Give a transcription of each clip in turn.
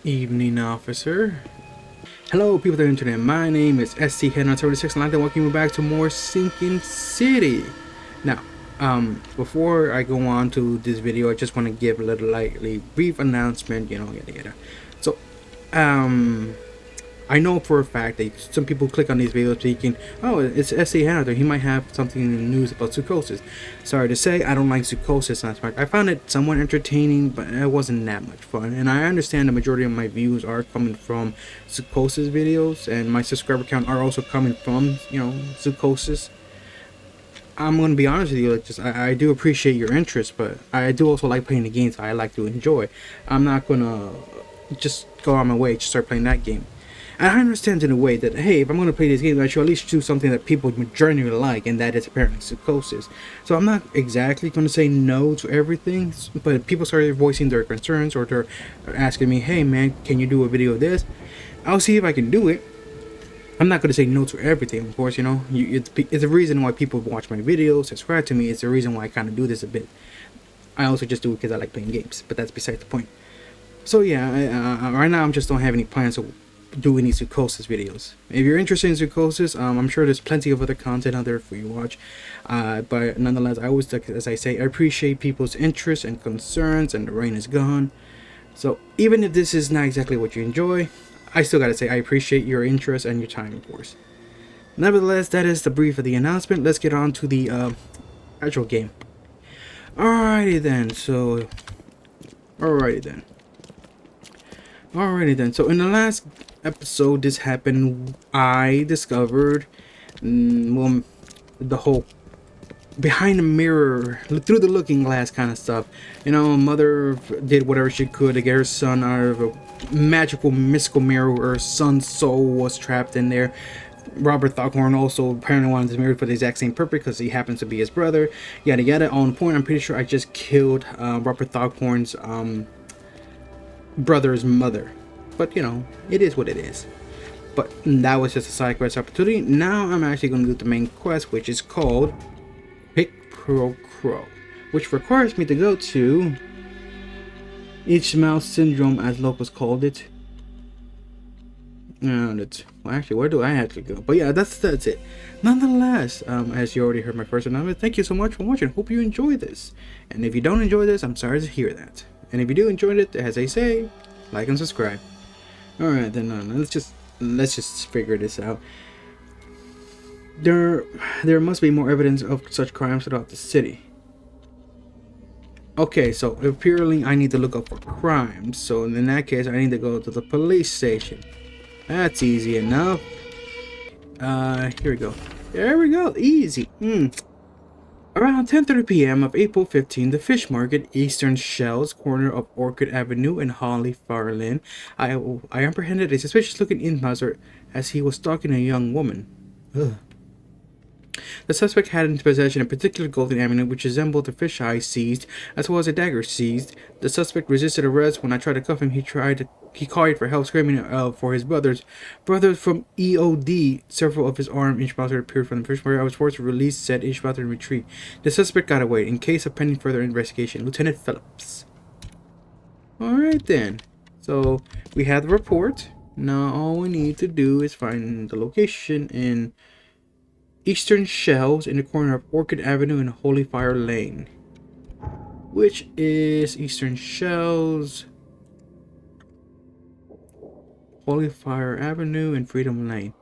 Evening, officer. Hello, people of the internet. My name is ST-Head976, and I'd like to welcome you back to more Sinking City. Now, before I go on to this video, I just want to give a little lightly brief announcement, yada yada. So, I know for a fact that some people click on these videos thinking, oh, it's ST Hanover, he might have something in the news about Psychosis. Sorry to say, I don't like Psychosis that much. I found it somewhat entertaining, but it wasn't that much fun. And I understand the majority of my views are coming from Psychosis videos, and my subscriber count are also coming from, Psychosis. I'm going to be honest with you, I do appreciate your interest, but I do also like playing the games I like to enjoy. I'm not going to just go on my way to start playing that game. And I understand in a way that, hey, if I'm going to play this game, I should at least choose something that people genuinely like, and that is apparently Psychosis. So I'm not exactly going to say no to everything, but people started voicing their concerns, or they're asking me, hey man, can you do a video of this? I'll see if I can do it. I'm not going to say no to everything, of course, it's a reason why people watch my videos, subscribe to me. It's the reason why I kind of do this a bit. I also just do it because I like playing games, but that's beside the point. So yeah, right now I just don't have any plans to do any Psychosis videos. If you're interested in Psychosis, I'm sure there's plenty of other content out there for you to watch. But nonetheless, I always, as I say, I appreciate people's interest and concerns, and the rain is gone. So even if this is not exactly what you enjoy, I still gotta say I appreciate your interest and your time, of course. Nevertheless, that is the brief of the announcement. Let's get on to the actual game. Alrighty then. So in the last episode this happened, I discovered the whole behind the mirror, through the looking glass kind of stuff. Mother did whatever she could to get her son out of a magical mystical mirror where her son's soul was trapped in there. Robert Thockhorn also apparently wanted this mirror for the exact same purpose because he happens to be his brother, yada yada. On point, I'm pretty sure I just killed Robert Thockhorn's brother's mother, but it is what it is. But that was just a side quest opportunity. Now I'm actually going to do the main quest, which is called Pick Pro Crow, which requires me to go to Inchmouth Syndrome, as locals called it. Actually, where do I have to go? But yeah, that's it. Nonetheless, as you already heard my first announcement, thank you so much for watching. Hope you enjoy this, and if you don't enjoy this, I'm sorry to hear that. And if you do enjoy it, as I say, like and subscribe. Alright then, let's just figure this out. There must be more evidence of such crimes throughout the city. Okay, so apparently I need to look up for crimes. So in that case, I need to go to the police station. That's easy enough. Here we go. There we go. Easy. Around 10:30 p.m. of April 15, the fish market, Eastern Shells, corner of Orchid Avenue and Holly Fire Lane, I apprehended a suspicious-looking imposter as he was stalking a young woman. Ugh. The suspect had in his possession a particular golden amulet which resembled the fish eye seized, as well as a dagger seized. The suspect resisted arrest. When I tried to cuff him, he called for help, screaming for his brothers from EOD. Several of his armed Ishbother appeared from the fish market. I was forced to release said Ishbother and retreat. The suspect got away. In case of pending further investigation, Lieutenant Phillips. Alright then. So we have the report. Now all we need to do is find the location in Eastern Shells in the corner of Orchid Avenue and Holy Fire Lane, which is Eastern Shells, Holy Fire Avenue, and Freedom Lane,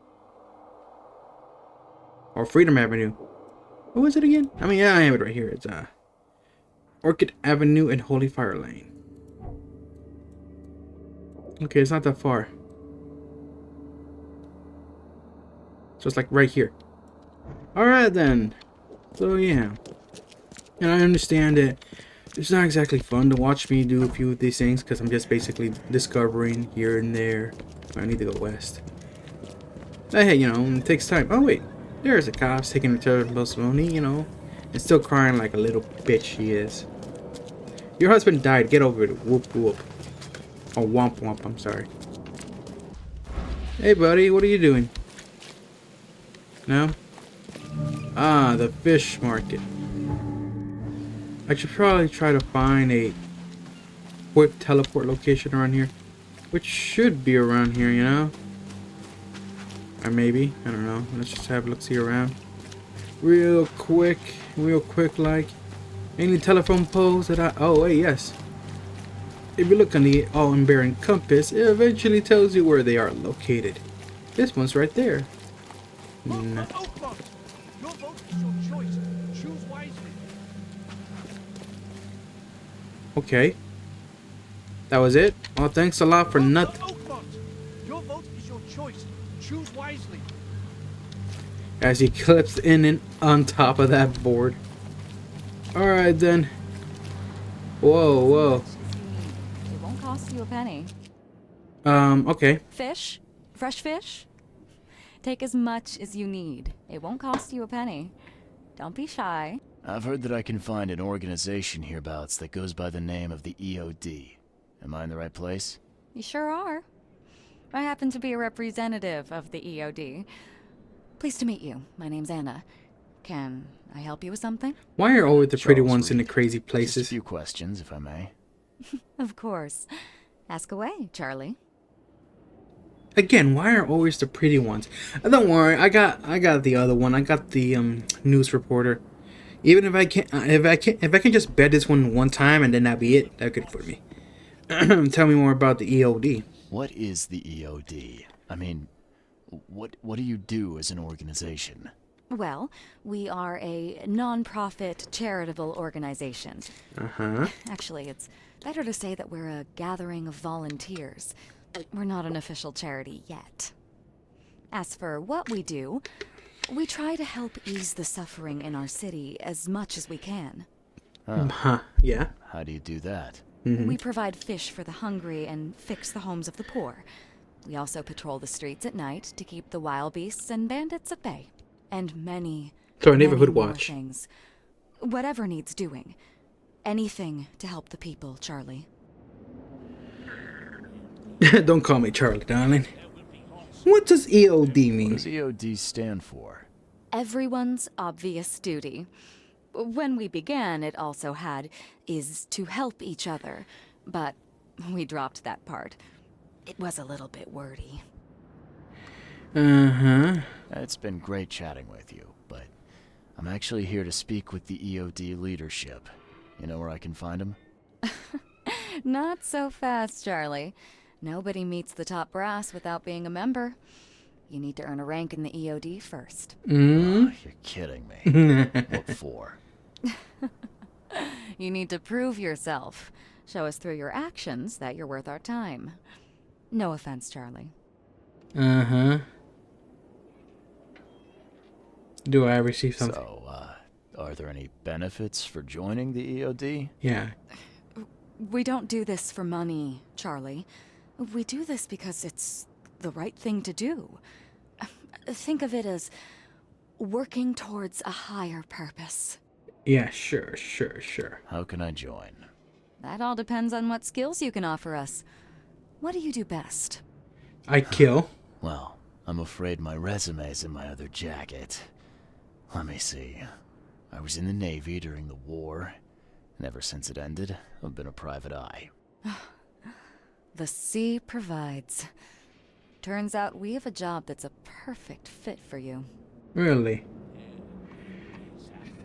or Freedom Avenue. What was it again? I mean, yeah, I have it right here. It's Orchid Avenue and Holy Fire Lane. Okay, it's not that far. So it's like right here. Alright then. So yeah. And I understand that it's not exactly fun to watch me do a few of these things because I'm just basically discovering here and there. I need to go west. But hey, it takes time. Oh wait. There's the cops taking a turn slowly, and still crying like a little bitch he is. Your husband died. Get over it. Whoop whoop. Oh, womp womp. I'm sorry. Hey buddy, what are you doing? No? Ah, the fish market. I should probably try to find a quick teleport location around here. which should be around here, you know? Or maybe, I don't know. Let's just have a look-see around. Real quick, like. Any telephone poles that oh, wait, yes. If you look on the all-unbearing compass, it eventually tells you where they are located. This one's right there. Nah. Your vote is your choice. Choose wisely. Okay. That was it? Well, thanks a lot for nothing. Oakmont. Your vote is your choice. Choose wisely. As he clips in and on top of that board. Alright then. Whoa. It won't cost you a penny. Okay. Fish? Fresh fish? Take as much as you need. It won't cost you a penny. Don't be shy. I've heard that I can find an organization hereabouts that goes by the name of the EOD. Am I in the right place? You sure are. I happen to be a representative of the EOD. Pleased to meet you. My name's Anna. Can I help you with something? Why are always the pretty Charles ones in the Reed. crazy Just a places? few questions, if I may. Of course. Ask away, Charlie. Again, why are always the pretty ones? Don't worry, I got the other one. I got the news reporter. Even if I can just bet this one time and then that'd be it, that could for me. Tell me more about the EOD. What is the EOD? I mean, what do you do as an organization? Well, we are a non-profit charitable organization. Uh-huh. Actually, it's better to say that we're a gathering of volunteers. We're not an official charity yet. As for what we do, we try to help ease the suffering in our city as much as we can. Huh. Yeah. How do you do that? We provide fish for the hungry and fix the homes of the poor. We also patrol the streets at night to keep the wild beasts and bandits at bay. And many, So a neighborhood many more watch. things. Whatever needs doing. Anything to help the people, Charlie. Don't call me Charlie, darling. What does EOD What mean? does EOD stand for? Everyone's obvious duty. When we began, it also had is to help each other, but we dropped that part. It was a little bit wordy. Uh-huh. It's been great chatting with you, but I'm actually here to speak with the EOD leadership. You know where I can find them? Not so fast, Charlie. Nobody meets the top brass without being a member. You need to earn a rank in the EOD first. Oh, you're kidding me. What for? You need to prove yourself. Show us through your actions that you're worth our time. No offense, Charlie. Uh-huh. Do I receive something? So, are there any benefits for joining the EOD? Yeah. We don't do this for money, Charlie. We do this because it's the right thing to do. Think of it as working towards a higher purpose. Yeah, sure. How can I join? That all depends on what skills you can offer us. What do you do best? I kill. Well, I'm afraid my resume's in my other jacket. Let me see. I was in the Navy during the war, and ever since it ended, I've been a private eye. The sea provides. Turns out we have a job that's a perfect fit for you. Really?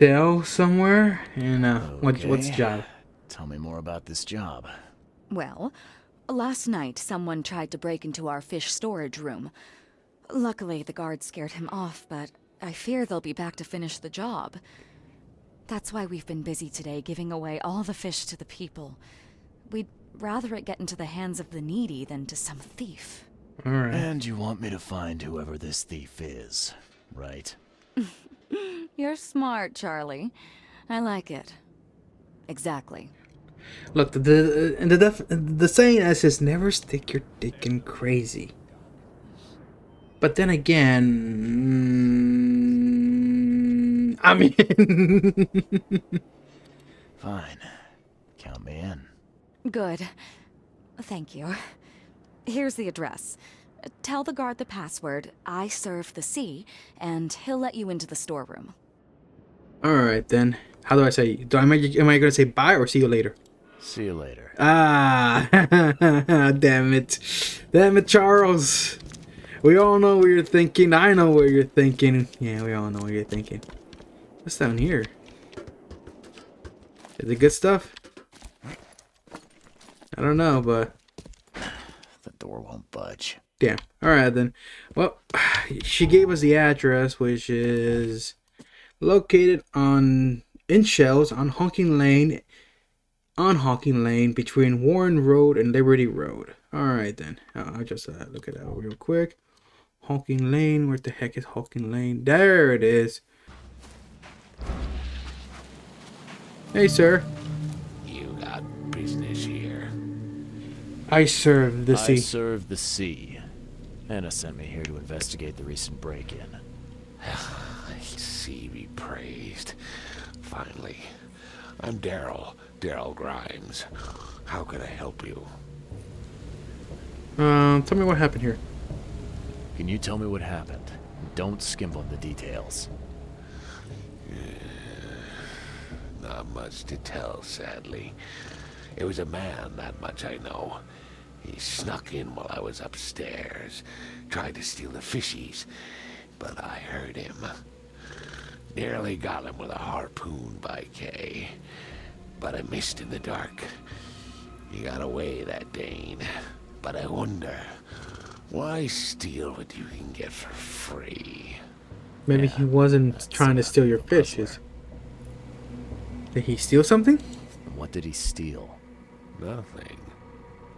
Sell somewhere? And what's the Okay. job? Tell me more about this job. Well, last night someone tried to break into our fish storage room. Luckily, the guards scared him off, but I fear they'll be back to finish the job. That's why we've been busy today giving away all the fish to the people. We'd rather it get into the hands of the needy than to some thief. Alright. And you want me to find whoever this thief is, right? You're smart, Charlie. I like it. Exactly. Look, the saying is never stick your dick in crazy. But then again, I mean, Fine. Count me in. Good. Thank you. Here's the address. Tell the guard the password, I serve the sea, and he'll let you into the storeroom. all right then. How do I say? Am I gonna say bye or see you later? See you later. Ah, damn it. Damn it, Charles. We all know what you're thinking. I know what you're thinking. Yeah, we all know what you're thinking. What's down here? Is it good stuff? I don't know, but... The door won't budge. Damn. Alright then. Well, she gave us the address, which is located in Shells on Hawking Lane. On Hawking Lane between Warren Road and Liberty Road. Alright then. I'll just look it out real quick. Hawking Lane. Where the heck is Hawking Lane? There it is. Hey, sir. You got business here. I serve the I sea. serve the sea. Anna sent me here to investigate the recent break-in. Sea be praised. Finally. I'm Daryl Grimes. How can I help you? Tell me what happened here. Can you tell me what happened? Don't skimp on the details. Not much to tell, sadly. It was a man, that much I know. He snuck in while I was upstairs, tried to steal the fishies, but I heard him. Nearly got him with a harpoon by Kay, but I missed in the dark. He got away, that Dane, but I wonder, why steal what you can get for free? Maybe he wasn't trying to steal your fishes. Did he steal something? And what did he steal? Nothing.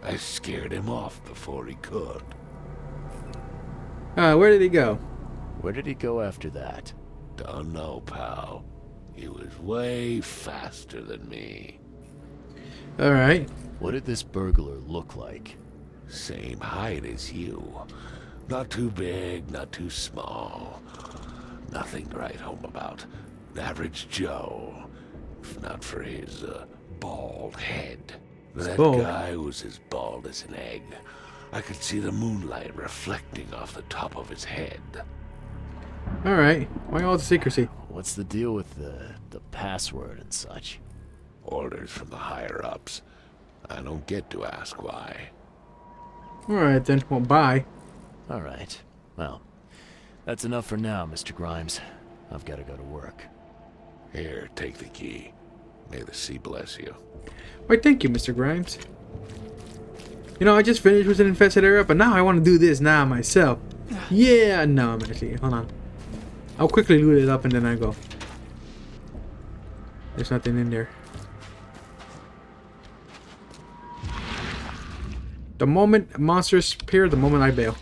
I scared him off before he could. Where did he go? Where did he go after that? Don't know, pal. He was way faster than me. Alright. What did this burglar look like? Same height as you. Not too big, not too small. Nothing to write home about. An average Joe. If not for his bald head. That bald. guy was as bald as an egg. I could see the moonlight reflecting off the top of his head. Alright. Why all the secrecy? What's the deal with the password and such? Orders from the higher-ups. I don't get to ask why. Alright then. Well, bye. Alright. Well, that's enough for now, Mr. Grimes. I've got to go to work. Here, take the key. May the sea bless you. Why, thank you, Mr. Grimes. You know, I just finished with an infested area, but now I want to do this now myself. Yeah, no, I'm actually... Hold on. I'll quickly loot it up and then I go. There's nothing in there. The moment monsters appear, the moment I bail.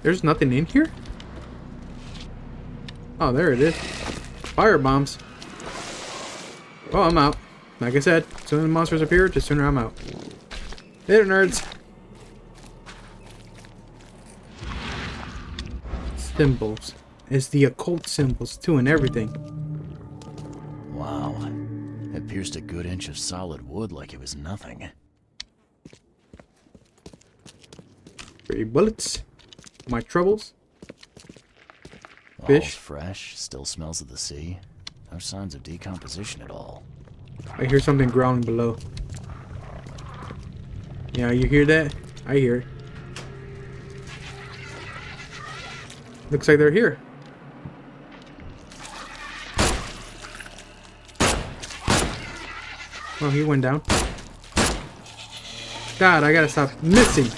There's nothing in here? Oh, there it is. Fire bombs. Oh, I'm out. Like I said, as soon as the monsters appear, the sooner I'm out. Later, nerds. Symbols. It's the occult symbols, too, and everything. Wow. It pierced a good inch of solid wood like it was nothing. 3 bullets. My troubles. All Fish. fresh, still smells of the sea. No signs of decomposition at all. I hear something growling below. Yeah, you hear that? I hear it. Looks like they're here. Oh, he went down. God, I gotta stop missing.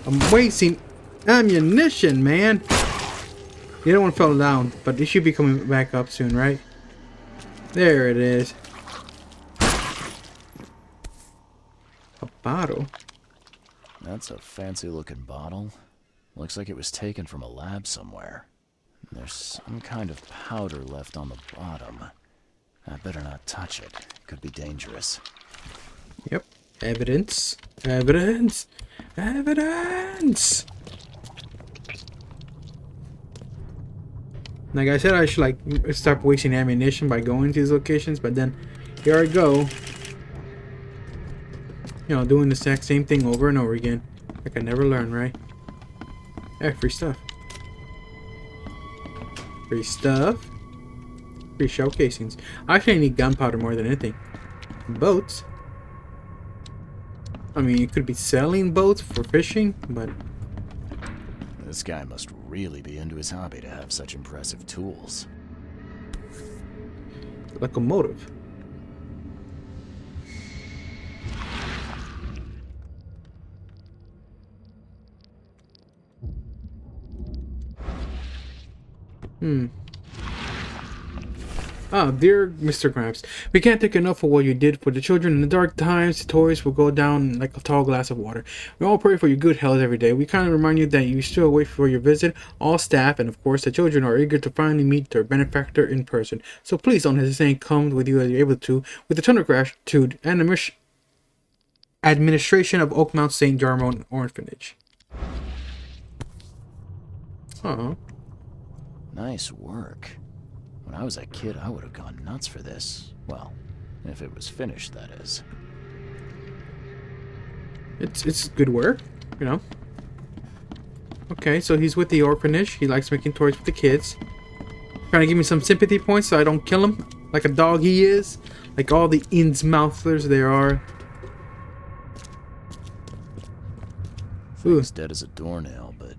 I'm wasting ammunition, man. The other one fell down, but it should be coming back up soon, right? There it is. A bottle? That's a fancy looking bottle. Looks like it was taken from a lab somewhere. There's some kind of powder left on the bottom. I better not touch it. It could be dangerous. Yep. Evidence. Evidence. Evidence. Like I said, I should like stop wasting ammunition by going to these locations, but then here I go. You know, doing the exact same thing over and over again. Like I never learn, right? Yeah, free stuff. Free stuff. Free shell casings. I actually need gunpowder more than anything. Boats. I mean, you could be selling boats for fishing, but This guy must really be into his hobby to have such impressive tools. locomotive. Dear Mr. Gramps, we can't thank you enough for what you did for the children in the dark times. The toys will go down like a tall glass of water. We all pray for your good health every day. We kindly remind you that you still wait for your visit. All staff and of course the children are eager to finally meet their benefactor in person. So please don't hesitate. Come with you as you're able to. With the ton of gratitude and the administration of Oakmount St. Jarmo Orphanage. Oh. Nice work. When I was a kid, I would have gone nuts for this. Well, if it was finished, that is. It's good work, you know. Okay, so he's with the orphanage. He likes making toys with the kids. Trying to give me some sympathy points so I don't kill him like a dog he is. Like all the Innsmouthlers there are. Ooh. He's dead as a doornail, but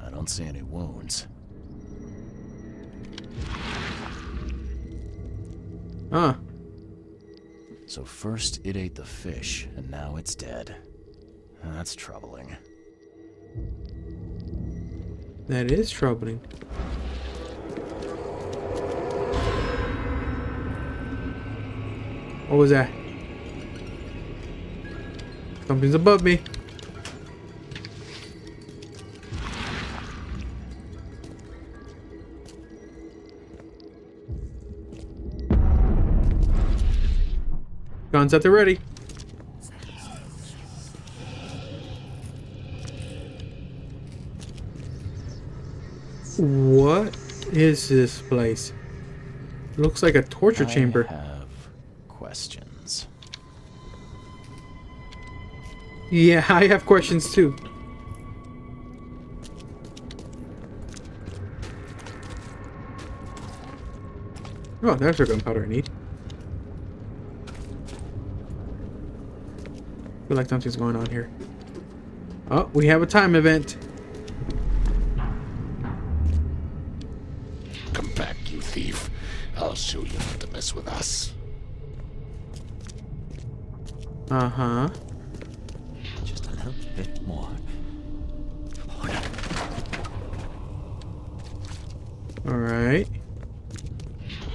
I don't see any wounds. Ah. So first it ate the fish, and now it's dead. That's troubling. That is troubling. What was that? Something's above me. Guns at the ready. What is this place? Looks like a torture chamber. I have questions. Yeah, I have questions too. Oh, there's the gunpowder I need. Feel like something's going on here. Oh, we have a time event. Come back, you thief. I'll show you not to mess with us. Uh-huh. Just a little bit more. Alright.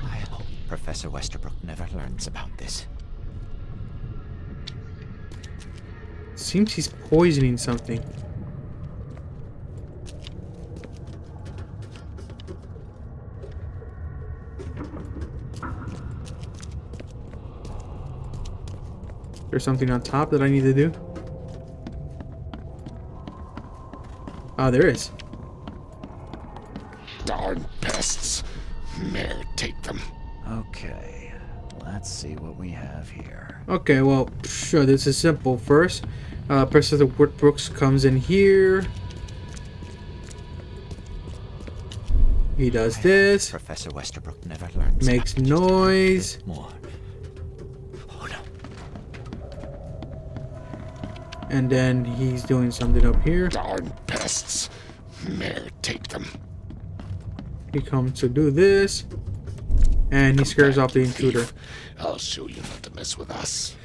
I hope Professor Westerbrook never learns about this. Seems he's poisoning something. There's something on top that I need to do. Oh, there is. Darn pests. Mayor, take them. Okay, let's see what we have here. Okay, well, sure, this is simple. First, Professor Brooks comes in here. He does this. Professor Westerbrook never learns. Makes about just a little noise. bit more. Oh no. And then he's doing something up here. Darn pests. Mayor, take them. He comes to do this. And he scares off the intruder. I'll show you not to mess with us.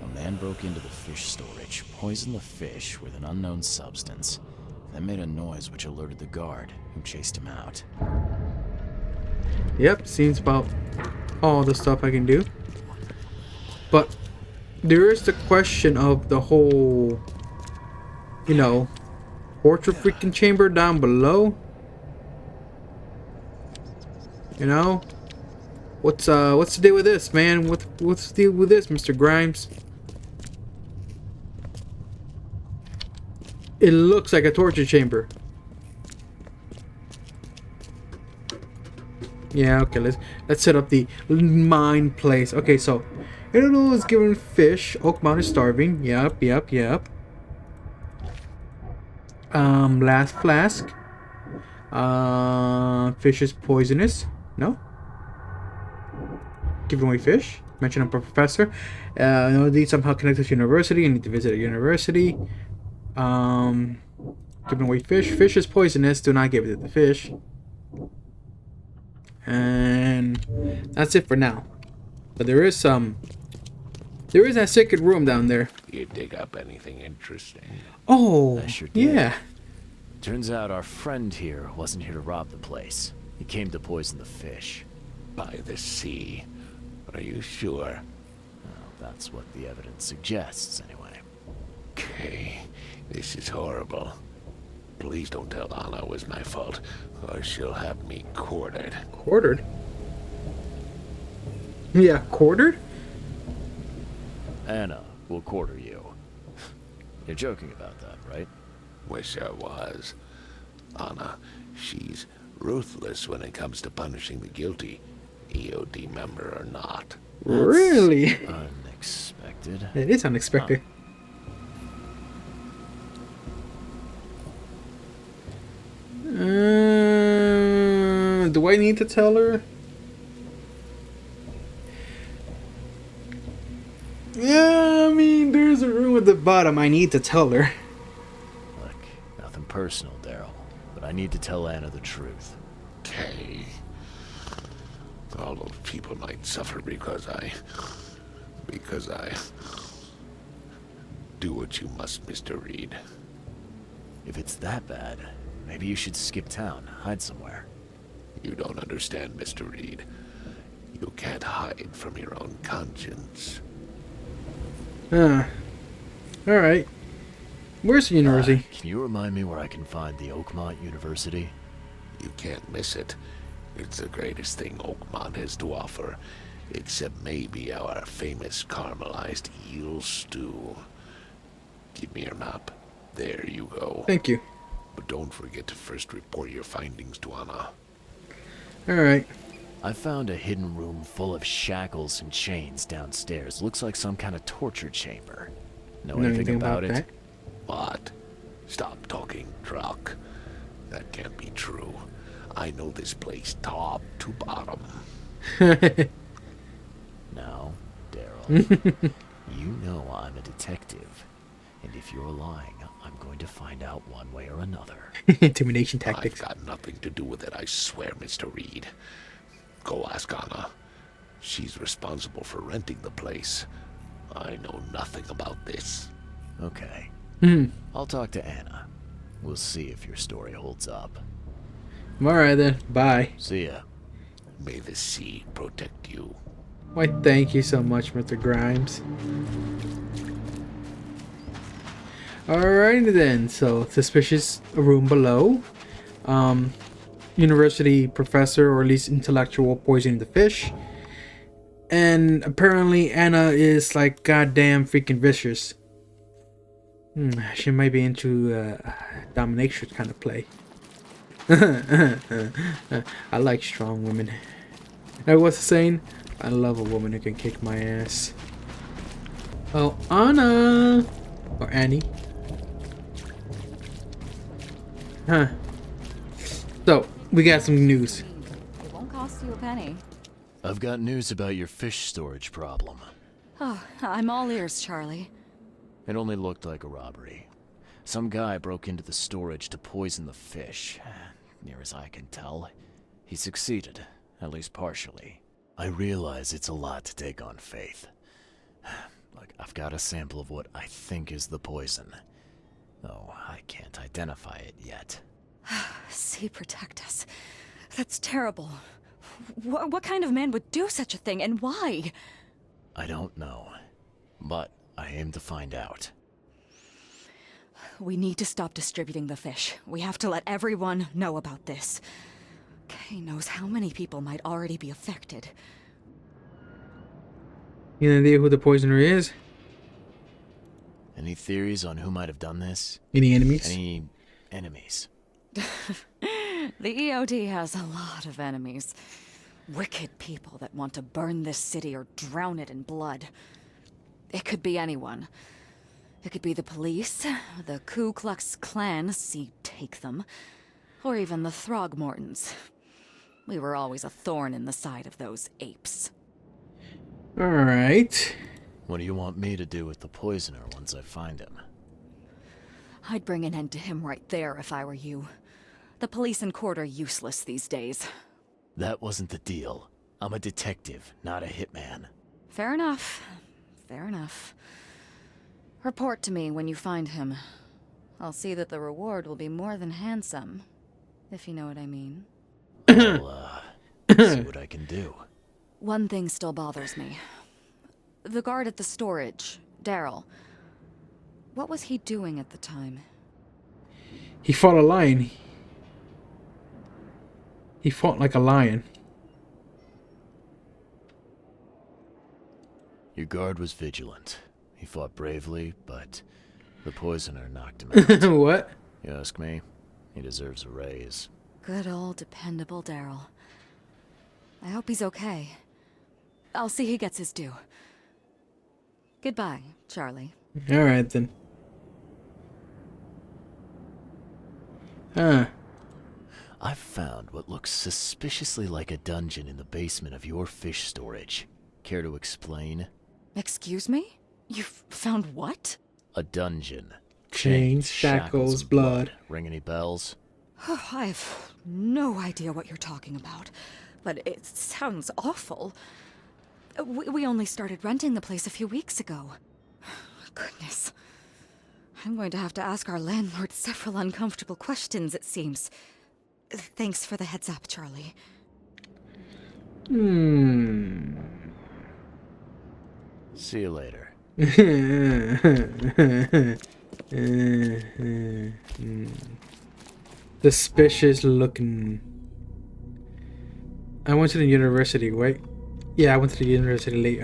A man broke into the fish storage, poisoned the fish with an unknown substance, then made a noise which alerted the guard, who chased him out. Yep, seems about all the stuff I can do. But there is the question of the whole, you know, torture freaking chamber down below. You know? What's the deal with this, man? What's the deal with this, Mr. Grimes? It looks like a torture chamber. Yeah, okay, let's set up the mine place. Okay, so Inono is given fish. Oakmount is starving. Yep. Last flask. Fish is poisonous. No? Giving away fish? mention a professor. They somehow connected to university. You need to visit a university. Giving away fish. Fish is poisonous. Do not give it to the fish. And that's it for now. But there is that secret room down there. You dig up anything interesting? I sure did. Yeah. Turns out our friend here wasn't here to rob the place. He came to poison the fish. By the sea. Are you sure? Well, that's what the evidence suggests, anyway. Okay, this is horrible. Please don't tell Anna it was my fault, or she'll have me quartered. Quartered? Yeah, quartered? Anna will quarter you. You're joking about that, right? Wish I was. Anna, she's ruthless when it comes to punishing the guilty, EOD member or not. Really? Unexpected. It is unexpected. Do I need to tell her? Yeah, I mean, there's a room at the bottom. I need to tell her. Look, nothing personal, Daryl, but I need to tell Anna the truth. Okay. All those people might suffer because I do what you must, Mr. Reed. If it's that bad, maybe you should skip town, hide somewhere. You don't understand, Mr. Reed. You can't hide from your own conscience. Alright. Where's the university? Can you remind me where I can find the Oakmont University? You can't miss it. It's the greatest thing Oakmont has to offer, except maybe our famous caramelized eel stew. Give me your map. There you go. Thank you. But don't forget to first report your findings to Anna. Alright. I found a hidden room full of shackles and chains downstairs. Looks like some kind of torture chamber. Know anything about it? What? Stop talking truck. That can't be true. I know this place top to bottom. Now, Daryl, you know I'm a detective. And if you're lying, I'm going to find out one way or another. Intimidation tactics. I've got nothing to do with it, I swear, Mr. Reed. Go ask Anna. She's responsible for renting the place. I know nothing about this. Okay. I'll talk to Anna. We'll see if your story holds up. Alright then. Bye. See ya. May the sea protect you. Why, thank you so much, Mr. Grimes. Alright then. So, suspicious room below. University professor, or at least intellectual, poisoning the fish. And apparently Anna is like goddamn freaking vicious. She might be into domination kind of play. I like strong women. Now what's the saying? I love a woman who can kick my ass. Oh, Anna! Or Annie. Huh. So, we got some news. It won't cost you a penny. I've got news about your fish storage problem. Oh, I'm all ears, Charlie. It only looked like a robbery. Some guy broke into the storage to poison the fish. Near as I can tell, he succeeded, at least partially. I realize it's a lot to take on faith. Look, I've got a sample of what I think is the poison, though I can't identify it yet. Sea protect us. That's terrible. What kind of man would do such a thing, and why? I don't know, but I aim to find out. We need to stop distributing the fish. We have to let everyone know about this. Kay knows how many people might already be affected. You have any idea who the poisoner is? Any theories on who might have done this? Any enemies? Any enemies? The EOD has a lot of enemies. Wicked people that want to burn this city or drown it in blood. It could be anyone. It could be the police, the Ku Klux Klan, see take them, or even the Throgmortons. We were always a thorn in the side of those apes. Alright. What do you want me to do with the poisoner once I find him? I'd bring an end to him right there if I were you. The police and court are useless these days. That wasn't the deal. I'm a detective, not a hitman. Fair enough. Fair enough. Report to me when you find him. I'll see that the reward will be more than handsome, if you know what I mean. I'll, see what I can do. One thing still bothers me. The guard at the storage, Daryl. What was he doing at the time? He fought a lion. He fought like a lion. Your guard was vigilant. He fought bravely, but the poisoner knocked him out. What? You ask me, he deserves a raise. Good old dependable Daryl. I hope he's okay. I'll see he gets his due. Goodbye, Charlie. Alright then. Huh. I've found what looks suspiciously like a dungeon in the basement of your fish storage. Care to explain? Excuse me? You've found what? A dungeon. Chains, shackles, and blood. Ring any bells? I have no idea what you're talking about, but it sounds awful. We only started renting the place a few weeks ago. Goodness. I'm going to have to ask our landlord several uncomfortable questions, it seems. Thanks for the heads up, Charlie. See you later. Suspicious looking. I went to the university, right? Yeah, I went to the university late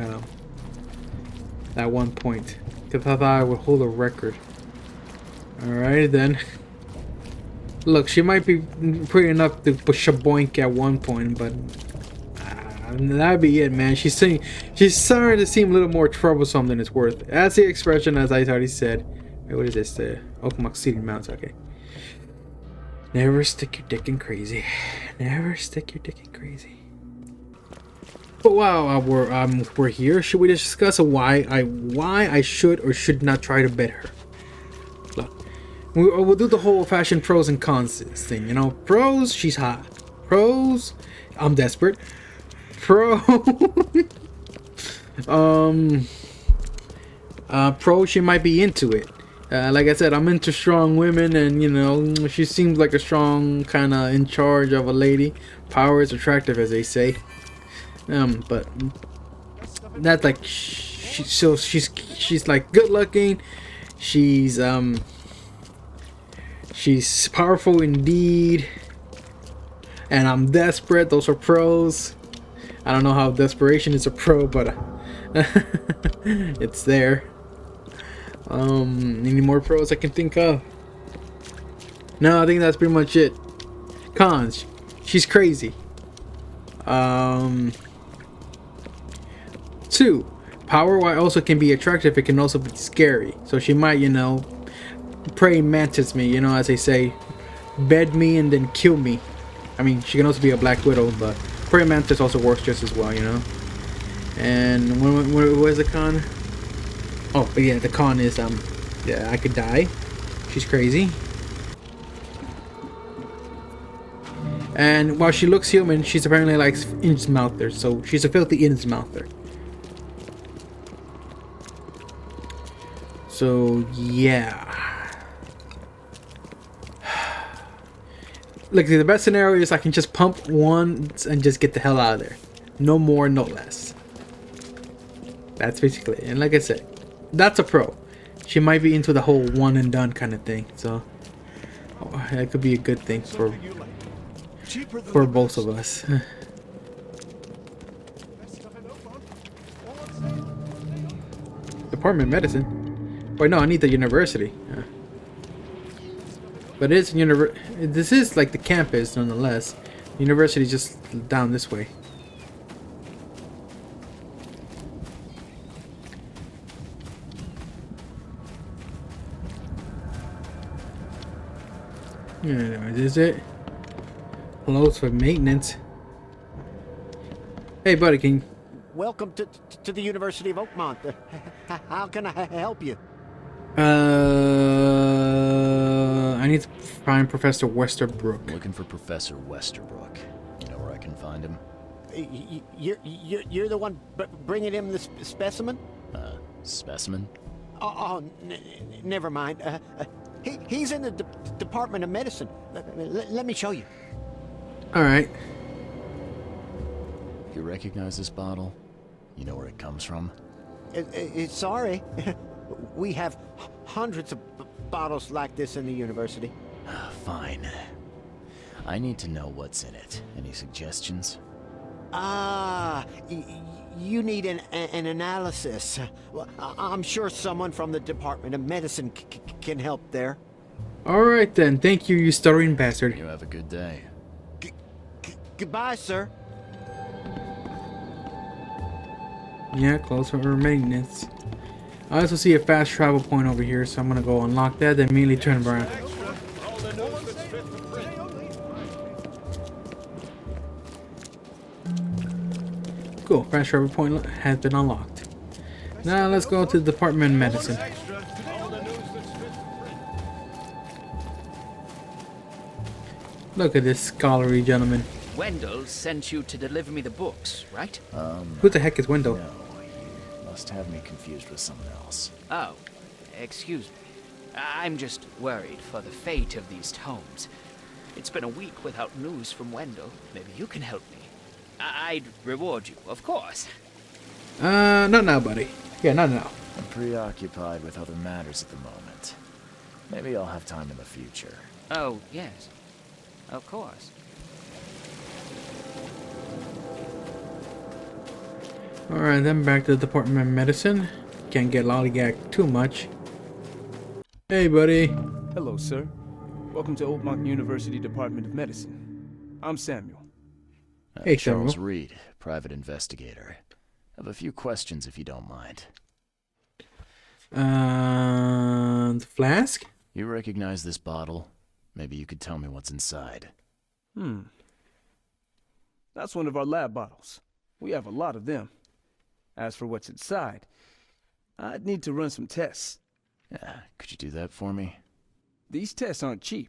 at one point. Because I thought I would hold a record. Alright then. Look, she might be pretty enough to push a boink at one point, but that'd be it, man. She's starting to seem a little more troublesome than it's worth. That's the expression, as I already said. Wait, what is this? The Okmok City Mounts. Okay. Never stick your dick in crazy. Never stick your dick in crazy. But while we're here, should we discuss why I should or should not try to bet her? Look, we'll do the whole fashion pros and cons thing. You know, pros, she's hot. Pros, I'm desperate. Pro, pro, she might be into it. Like I said, I'm into strong women, and you know, she seems like a strong kind of in charge of a lady. Power is attractive, as they say. But that's like she's like good looking. She's powerful indeed, and I'm desperate. Those are pros. I don't know how desperation is a pro, but it's there. Any more pros I can think of? No, I think that's pretty much it. Cons: she's crazy. 2, power while also can be attractive, it can also be scary. So she might, you know, praying mantis me, you know, as they say, bed me and then kill me. I mean, she can also be a Black Widow, but praying mantis also works just as well, you know. And where's the con? Oh, but yeah, the con is yeah, I could die. She's crazy. And while she looks human, she's apparently like Innsmouther, so she's a filthy Innsmouther. So yeah. Look, the best scenario is I can just pump once and just get the hell out of there. No more, no less. That's basically it. And like I said, that's a pro. She might be into the whole one and done kind of thing. So that could be a good thing for both of us. Department of Medicine. Wait, no, I need the university. But it's this is like the campus, nonetheless. University just down this way. Anyways, is it? Close for maintenance. Hey, buddy, welcome to the University of Oakmont. How can I help you? I need to find Professor Westerbrook. Looking for Professor Westerbrook. You know where I can find him? You're the one bringing him the specimen? Specimen? Never mind. He's in the Department of Medicine. Let me show you. All right. You recognize this bottle? You know where it comes from? Sorry. We have hundreds of bottles like this in the university. Fine. I need to know what's in it. Any suggestions? You need an analysis. Well, I'm sure someone from the Department of Medicine can help there. All right then. Thank you, you stuttering bastard. You have a good day. Goodbye, sir. Yeah, close for maintenance. I also see a fast travel point over here, so I'm gonna go unlock that, then immediately turn around. Cool, fast travel point has been unlocked. Now let's go to the Department of Medicine. Look at this scholarly gentleman. Wendell sent you to deliver me the books, right? Who the heck is Wendell? No, you must have me confused with someone else. Oh, excuse me. I'm just worried for the fate of these tomes. It's been a week without news from Wendell. Maybe you can help me. I'd reward you, of course. Not now, buddy. Yeah, not now. I'm preoccupied with other matters at the moment. Maybe I'll have time in the future. Oh, yes. Of course. Alright, then back to the Department of Medicine. Can't get lollygagged too much. Hey, buddy. Hello, sir. Welcome to Oakmont University Department of Medicine. I'm Samuel. Hey, Charles Samuel. Reed, private investigator. I have a few questions if you don't mind. The flask? You recognize this bottle? Maybe you could tell me what's inside. That's one of our lab bottles. We have a lot of them. As for what's inside, I'd need to run some tests. Yeah, could you do that for me? These tests aren't cheap.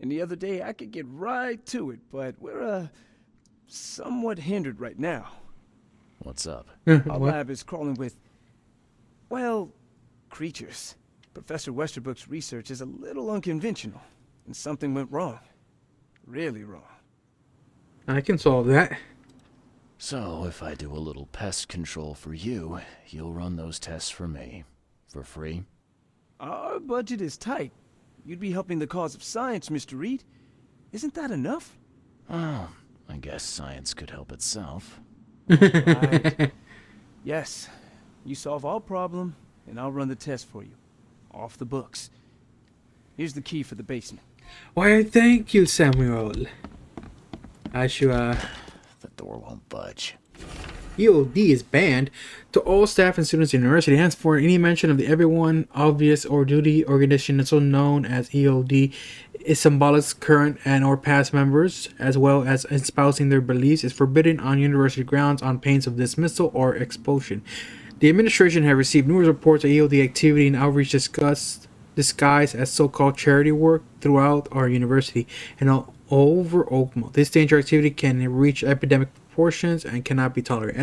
And the other day I could get right to it, but we're, somewhat hindered right now. What's up? Our What? lab is crawling with, well, creatures. Professor Westerbrook's research is a little unconventional, and something went wrong. Really wrong. I can solve that. So, if I do a little pest control for you, you'll run those tests for me. For free? Our budget is tight. You'd be helping the cause of science, Mr. Reed. Isn't that enough? Oh, I guess science could help itself. Right. Yes. You solve our problem, and I'll run the test for you. Off the books. Here's the key for the basement. Why, thank you, Samuel. I should, The door won't budge. EOD is banned to all staff and students in the university. Henceforth, any mention of the everyone, obvious, or duty organization also known as EOD is symbolic current and or past members, as well as espousing their beliefs, is forbidden on university grounds on pains of dismissal or expulsion. The administration has received numerous reports of EOD activity and outreach disguised as so-called charity work throughout our university and all over Oakmont. This dangerous activity can reach epidemic proportions and cannot be tolerated.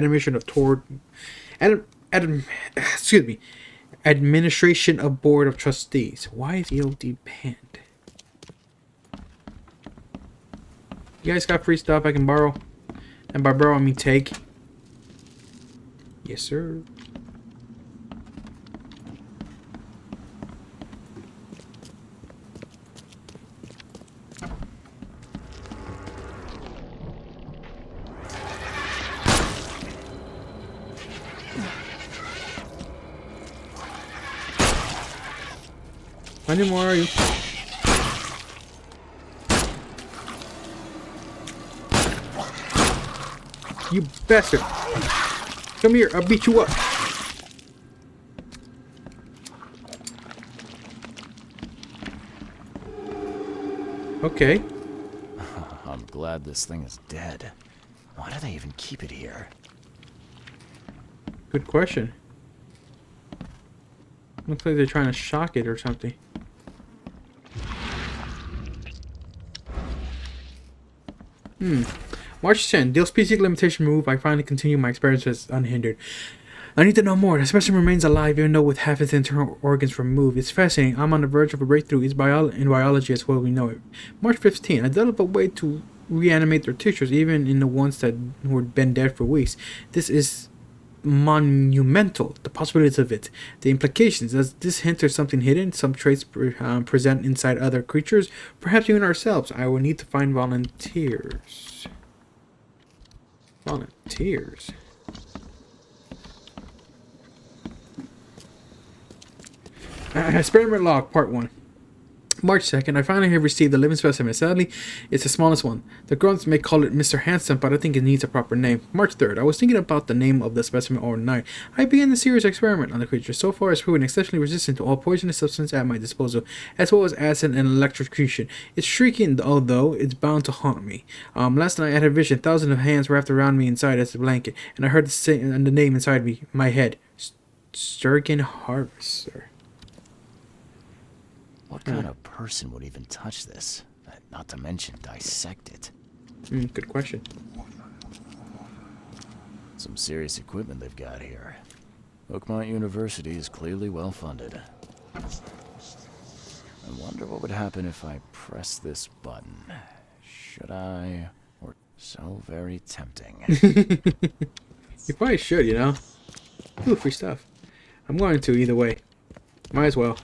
Administration of Board of Trustees. Why is EOD banned? You guys got free stuff I can borrow? And by borrow I mean take. Yes, sir. How many more are you? You bastard! Come here, I'll beat you up! Okay. I'm glad this thing is dead. Why do they even keep it here? Good question. Looks like they're trying to shock it or something. March 10. Deal species limitation removed. I finally continue my experiments unhindered. I need to know more. The specimen remains alive even though with half its internal organs removed. It's fascinating. I'm on the verge of a breakthrough. It's in biology as well we know it. March 15. I developed a way to reanimate their tissues, even in the ones that were been dead for weeks. This is monumental. The possibilities of it. The implications. Does this hint at something hidden? Some traits present inside other creatures? Perhaps even ourselves. I will need to find volunteers. Volunteers? Experiment log, part 1. March 2nd, I finally have received the living specimen. Sadly, it's the smallest one. The grunts may call it Mr. Handsome, but I think it needs a proper name. March 3rd, I was thinking about the name of the specimen all night. I began a serious experiment on the creature. So far, it's proven exceptionally resistant to all poisonous substances at my disposal, as well as acid and electrocution. It's shrieking, although it's bound to haunt me. Last night I had a vision. Thousands of hands wrapped around me inside as a blanket, and I heard the name inside me, my head. Sturgeon Harvester. What kind of person would even touch this? Not to mention dissect it. Good question. Some serious equipment they've got here. Oakmont University is clearly well funded. I wonder what would happen if I press this button. Should I? Or so very tempting. You probably should, you know. Ooh, free stuff. I'm going to either way. Might as well.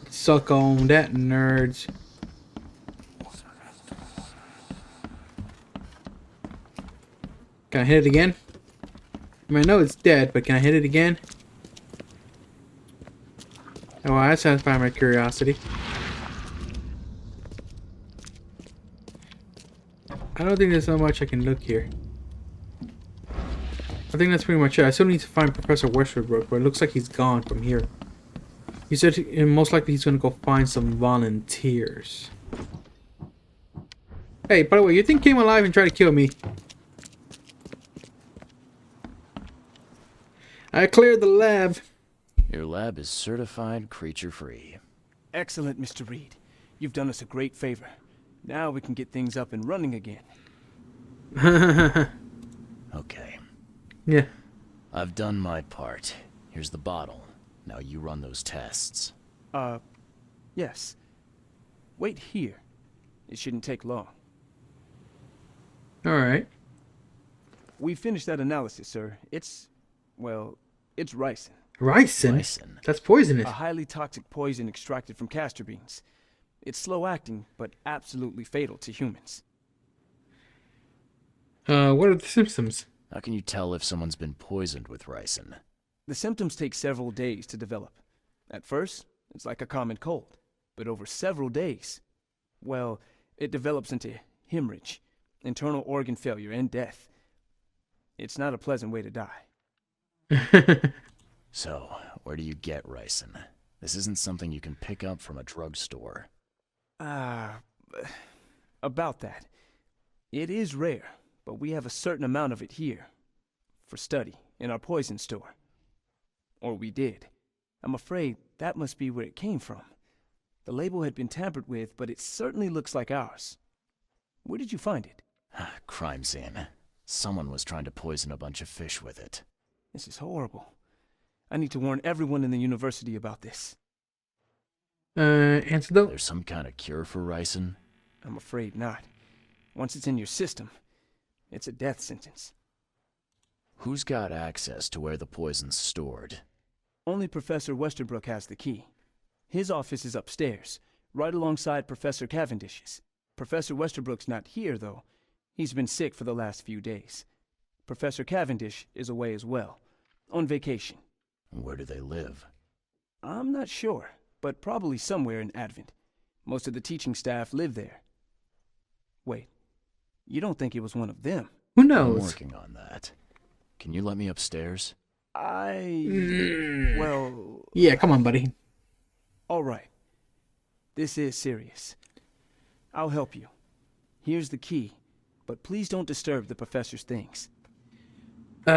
Suck on that, nerds. Can I hit it again? I mean, I know it's dead, but can I hit it again? Oh, well, that satisfied my curiosity. I don't think there's so much I can look here. I think that's pretty much it. I still need to find Professor Westerbrook, but it looks like he's gone from here. He said most likely he's going to go find some volunteers. Hey, by the way, your thing came alive and tried to kill me. I cleared the lab. Your lab is certified creature-free. Excellent, Mr. Reed. You've done us a great favor. Now we can get things up and running again. Okay. Yeah. I've done my part. Here's the bottle. Now you run those tests. Yes. Wait here. It shouldn't take long. Alright. We finished that analysis, sir. It's ricin. Ricin? Ricin. That's poisonous. A highly toxic poison extracted from castor beans. It's slow-acting, but absolutely fatal to humans. What are the symptoms? How can you tell if someone's been poisoned with ricin? The symptoms take several days to develop. At first, it's like a common cold. But over several days, well, it develops into hemorrhage, internal organ failure, and death. It's not a pleasant way to die. So, where do you get ricin? This isn't something you can pick up from a drugstore. About that. It is rare, but we have a certain amount of it here. For study, in our poison store. Or we did. I'm afraid that must be where it came from. The label had been tampered with, but it certainly looks like ours. Where did you find it? Crime scene. Someone was trying to poison a bunch of fish with it. This is horrible. I need to warn everyone in the university about this. Antidote? There's some kind of cure for ricin? I'm afraid not. Once it's in your system, it's a death sentence. Who's got access to where the poison's stored? Only Professor Westerbrook has the key. His office is upstairs, right alongside Professor Cavendish's. Professor Westerbrook's not here, though. He's been sick for the last few days. Professor Cavendish is away as well, on vacation. Where do they live? I'm not sure, but probably somewhere in Advent. Most of the teaching staff live there. Wait, you don't think it was one of them? Who I'm knows? working on that. Can you let me upstairs? Well... Yeah, come on, buddy. All right. This is serious. I'll help you. Here's the key, but please don't disturb the professor's things. I'd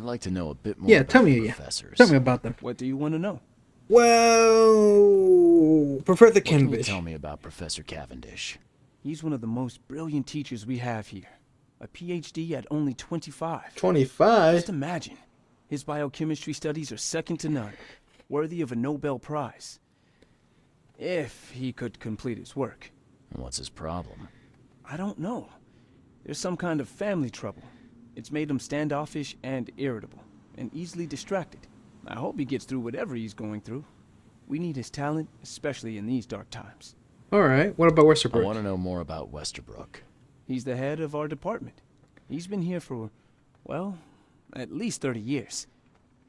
like to know a bit more Yeah, about tell the me. Yeah, professors. tell me about them. What do you want to know? Well, Professor What can you Cavendish. tell me about Professor Cavendish? He's one of the most brilliant teachers we have here. A PhD at only 25. 25. Just imagine. His biochemistry studies are second to none, worthy of a Nobel Prize. If he could complete his work. What's his problem? I don't know. There's some kind of family trouble. It's made him standoffish and irritable, and easily distracted. I hope he gets through whatever he's going through. We need his talent, especially in these dark times. All right. What about I Westerbrook? want to know more about Westerbrook. He's the head of our department. He's been here for, well, at least 30 years.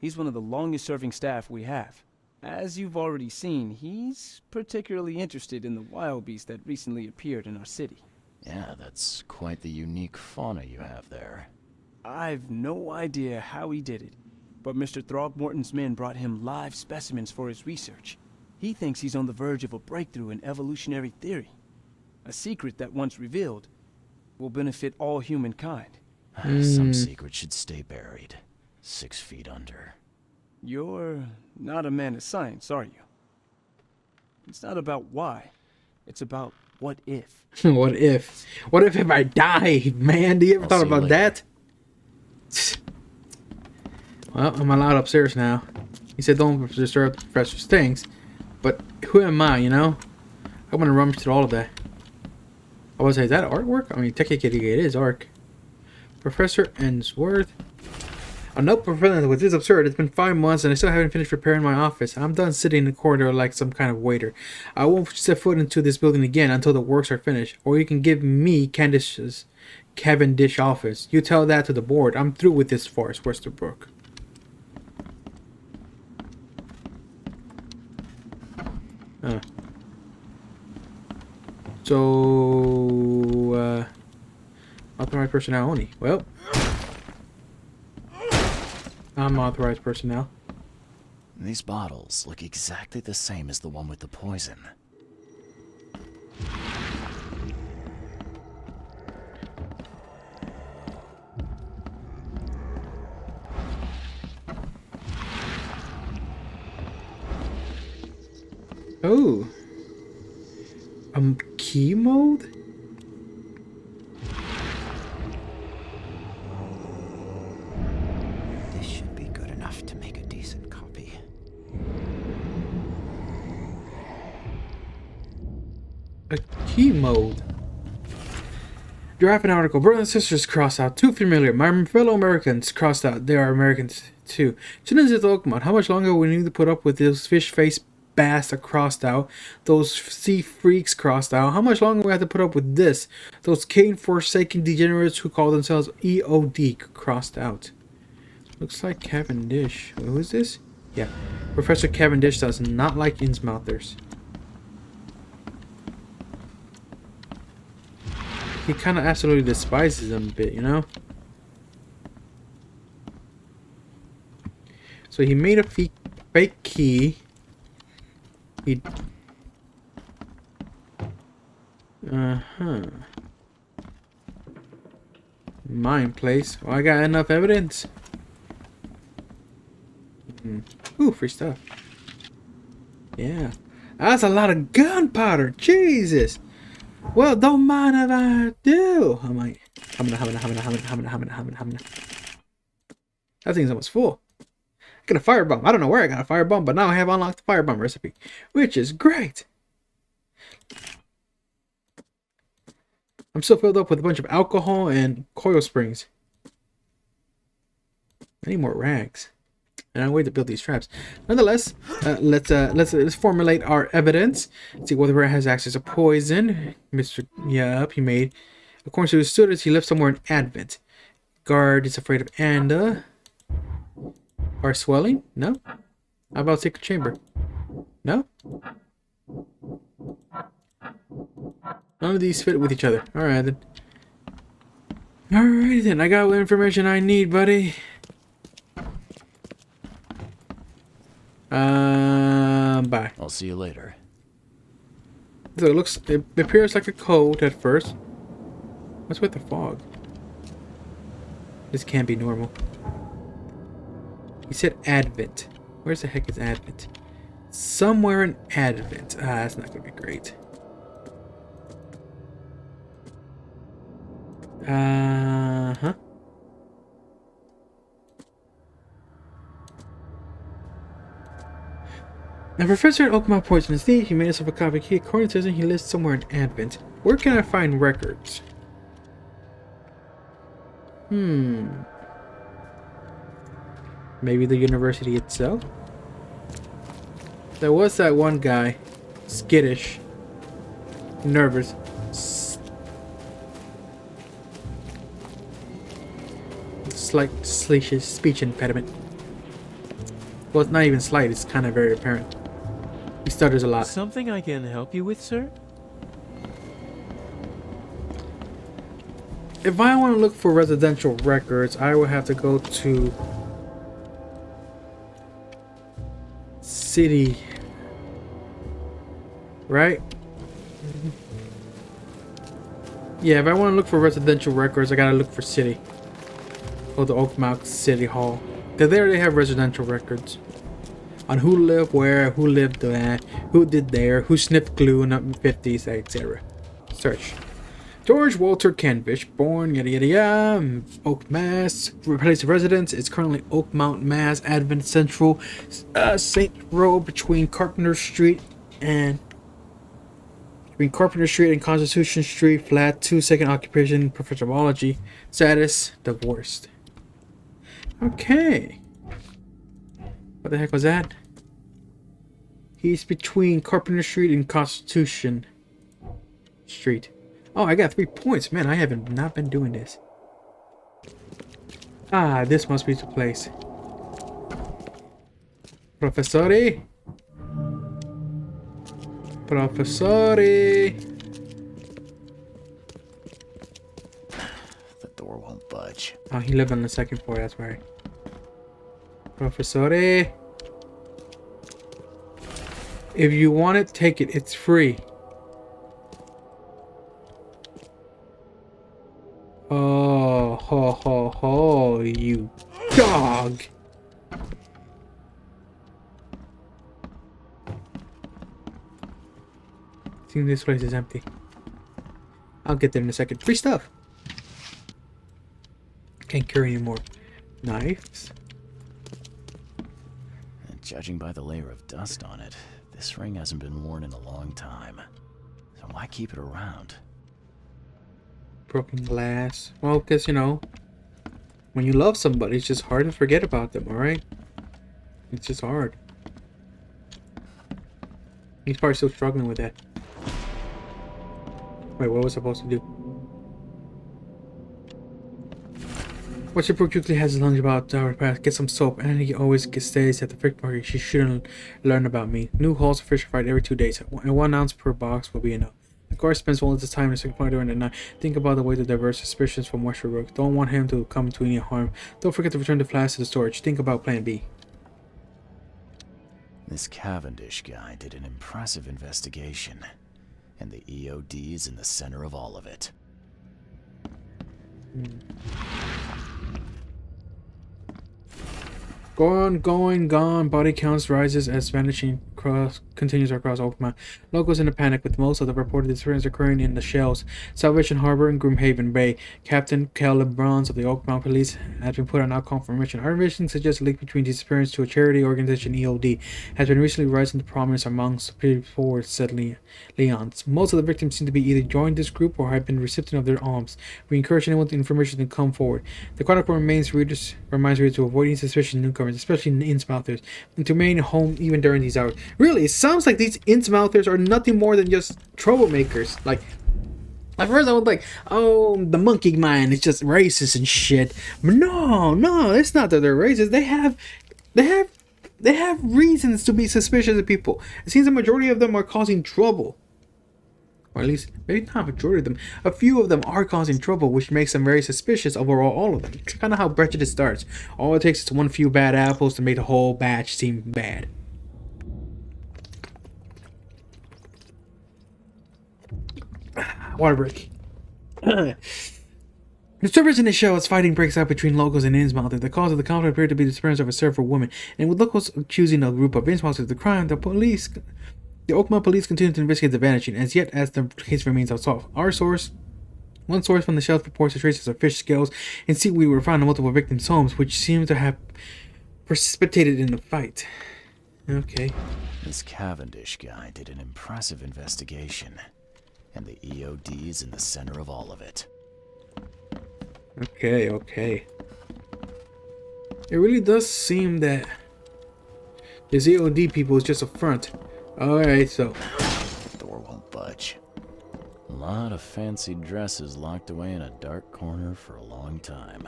He's one of the longest-serving staff we have. As you've already seen, he's particularly interested in the wild beast that recently appeared in our city. Yeah, that's quite the unique fauna you have there. I've no idea how he did it, but Mr. Throgmorton's men brought him live specimens for his research. He thinks he's on the verge of a breakthrough in evolutionary theory. A secret that, once revealed, will benefit all humankind. Some secrets should stay buried, 6 feet under. You're not a man of science, are you? It's not about why. It's about what if. What if? What if I die, man? Do you ever I'll thought see you about later. that? Well, I'm allowed upstairs now. He said don't disturb the professor's things. But who am I, you know? I'm gonna rummage through all of that. I was say, is that artwork? I mean, technically it is art. Professor Ensworth. Oh, nope, Professor, this is absurd. It's been 5 months and I still haven't finished preparing my office. I'm done sitting in the corridor like some kind of waiter. I won't step foot into this building again until the works are finished. Or you can give me Cavendish office. You tell that to the board. I'm through with this farce, Westerbrook. Authorized personnel only. Well, I'm authorized personnel. These bottles look exactly the same as the one with the poison. Oh. Key mode? This should be good enough to make a decent copy. A key mode. Draft an article. Brothers and sisters crossed out. Too familiar. My fellow Americans crossed out. They are Americans too. Shouldn't it talk about how much longer we need to put up with those fish face bass crossed out, those sea freaks crossed out? How much longer we have to put up with this? Those cane-forsaken degenerates who call themselves EOD crossed out. Looks like Cavendish. Who is this? Yeah. Professor Cavendish does not like Innsmouthers. He kind of absolutely despises them a bit, you know? So he made a fake key. He... Uh-huh. Mine place. Well, I got enough evidence. Ooh, free stuff. Yeah. That's a lot of gunpowder. Jesus. Well, don't mind if I do. I'm like, that thing's almost full. I got a firebomb. I don't know where I got a firebomb, but now I have unlocked the firebomb recipe, which is great. I'm still filled up with a bunch of alcohol and coil springs. I need more rags. And I wait to build these traps. Nonetheless, let's formulate our evidence. See whether it has access to poison. Mr. Yup, he made. According to his students, he lived somewhere in Advent. Guard is afraid of Anda. Or swelling? No. How about secret chamber? No? None of these fit with each other. Alright then. Alright then, I got what information I need, buddy. Bye. I'll see you later. So it appears like a code at first. What's with the fog? This can't be normal. He said Advent. Where's the heck is Advent? Somewhere in Advent. That's not gonna be great. Huh? Now, Professor at Oakmount Poisonous Thief, he made us up a copy key. According to him, he lives somewhere in Advent. Where can I find records? Maybe the university itself? There was that one guy. Skittish. Nervous. Slight speech impediment. Well, it's not even slight, it's kind of very apparent. He stutters a lot. Something I can help you with, sir? If I want to look for residential records, I would have to go to city, right? Yeah, if I want to look for residential records, I gotta look for city. Or the Oakmount City Hall. Because there they have residential records. On who lived where, who lived there, who did there, who sniffed glue in the 50s, etc. Search. George Walter Canvish, born yada yada yada, Oak, Mass. Place of residence is currently Oakmount, Mass. Advent Central, St. Row between Carpenter Street and Constitution Street, flat 2, second occupation, professor of biology, status divorced. Okay. What the heck was that? He's between Carpenter Street and Constitution Street. Oh, I got 3 points. Man, I haven't not been doing this. Ah, this must be the place. Professore. Professore. The door won't budge. Oh, he lived on the 2nd floor, that's right. Professore. If you want it, take it. It's free. Oh, ho, ho, ho, you dog. I think this place is empty. I'll get there in a second. Free stuff. Can't carry anymore. Knives. And judging by the layer of dust on it, this ring hasn't been worn in a long time. So why keep it around? Broken glass. Well, because, you know, when you love somebody, it's just hard to forget about them, alright? It's just hard. He's probably still struggling with that. Wait, what was I supposed to do? Westerbrook usually has his lunch about our past. Get some soap, and he always stays at the fish market. She shouldn't learn about me. New hauls of fish are fried every 2 days, and 1 ounce per box will be enough. The guard spends all of his time in the second part during the night. Think about the way to divert suspicions from Westerbrook. Don't want him to come to any harm. Don't forget to return the flask to the storage. Think about plan B. This Cavendish guy did an impressive investigation. And the EOD is in the center of all of it. Gone. Body counts rises as vanishing continues across Oakmount. Locals in a panic, with most of the reported disappearances occurring in the Shells, Salvation Harbor, and Grimhaven Bay. Captain Caleb Bronze of the Oakmount Police has been put on outcall for mission. Our mission suggests a link between disappearance to a charity organization, EOD, has been recently rising to prominence amongst people, said Leons. Most of the victims seem to be either joined this group or have been recipients of their alms. We encourage anyone with information to come forward. The Chronicle reminds readers to avoid any suspicious newcomers, especially Innsmouthers, and to remain home even during these hours. Really, it sounds like these Innsmouthers are nothing more than just troublemakers. Like, at first I was like, oh, the monkey mind is just racist and shit. But no, it's not that they're racist. They have They have reasons to be suspicious of people. It seems the majority of them are causing trouble. Or at least, maybe not a majority of them. A few of them are causing trouble, which makes them very suspicious overall, all of them. It's kind of how prejudice starts. All it takes is one few bad apples to make the whole batch seem bad. Water break. Disturbance in the show as fighting breaks out between locals and Innsmouth. The cause of the conflict appeared to be the disappearance of a several women, and with locals accusing a group of Innsmouth of the crime, the Oakmont police continue to investigate the vanishing, as yet as the case remains unsolved. One source from the shelf reports the traces of fish scales and seaweed were found in multiple victims' homes, which seem to have precipitated in the fight. Okay. This Cavendish guy did an impressive investigation, and the EOD is in the center of all of it. Okay. It really does seem that this EOD people is just a front. Alright, so. The door won't budge. A lot of fancy dresses locked away in a dark corner for a long time.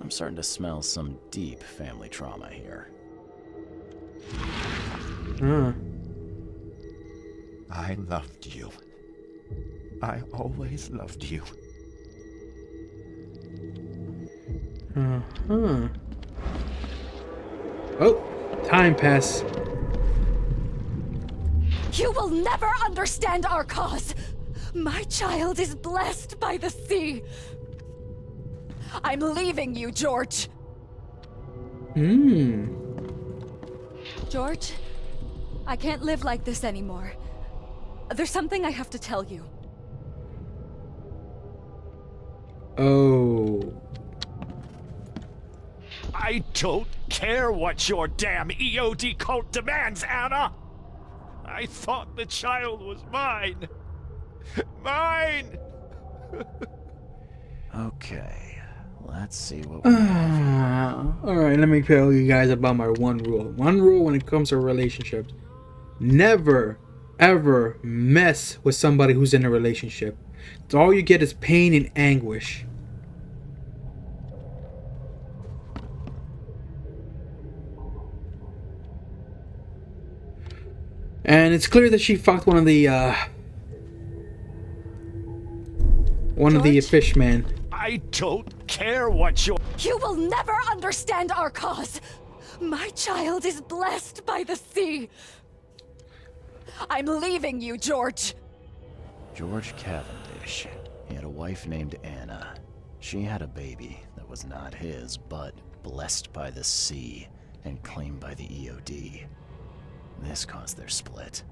I'm starting to smell some deep family trauma here. I loved you. I always loved you. Oh, time pass. You will never understand our cause. My child is blessed by the sea. I'm leaving you, George. George, I can't live like this anymore. There's something I have to tell you. Oh. I don't care what your damn EOD cult demands, Anna! I thought the child was mine! Mine! Okay, let's see what Alright, let me tell you guys about my one rule. One rule when it comes to relationships. Never, ever mess with somebody who's in a relationship. So all you get is pain and anguish. And it's clear that she fucked one of the fishmen. I don't care what your... You will never understand our cause. My child is blessed by the sea. I'm leaving you, George. George Cavendish. He had a wife named Anna. She had a baby that was not his, but blessed by the sea and claimed by the EOD. This caused their split.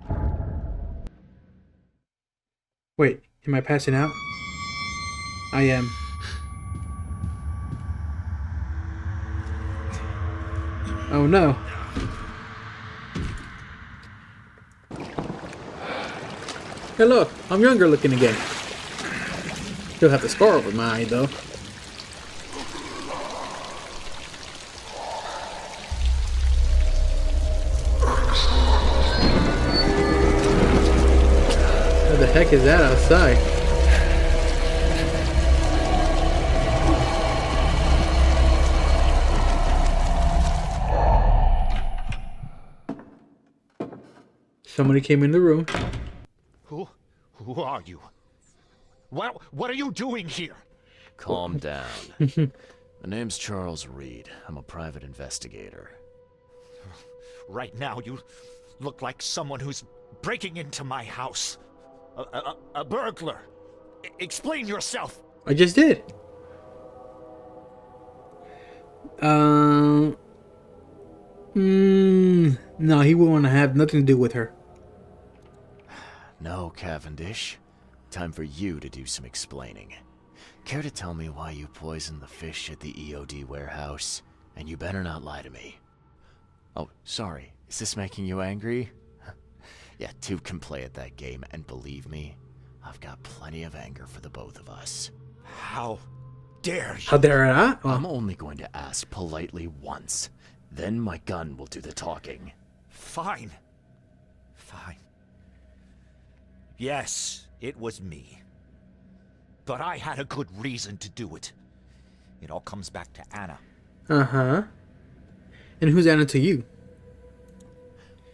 Wait, am I passing out? I am. Oh no. Hey look, I'm younger looking again. Still have the scar over my eye though. What the heck is that outside? Somebody came in the room. Who are you? What are you doing here? Calm down. My name's Charles Reed. I'm a private investigator. Right now, you look like someone who's breaking into my house. A burglar. Explain yourself. I just did. No, he wouldn't want to have nothing to do with her. No, Cavendish. Time for you to do some explaining. Care to tell me why you poisoned the fish at the EOD warehouse? And you better not lie to me. Oh, sorry. Is this making you angry? Yeah, two can play at that game, and believe me, I've got plenty of anger for the both of us. How dare you? How dare I? I'm only going to ask politely once. Then my gun will do the talking. Fine. Fine. Yes, it was me. But I had a good reason to do it. It all comes back to Anna. Uh-huh. And who's Anna to you?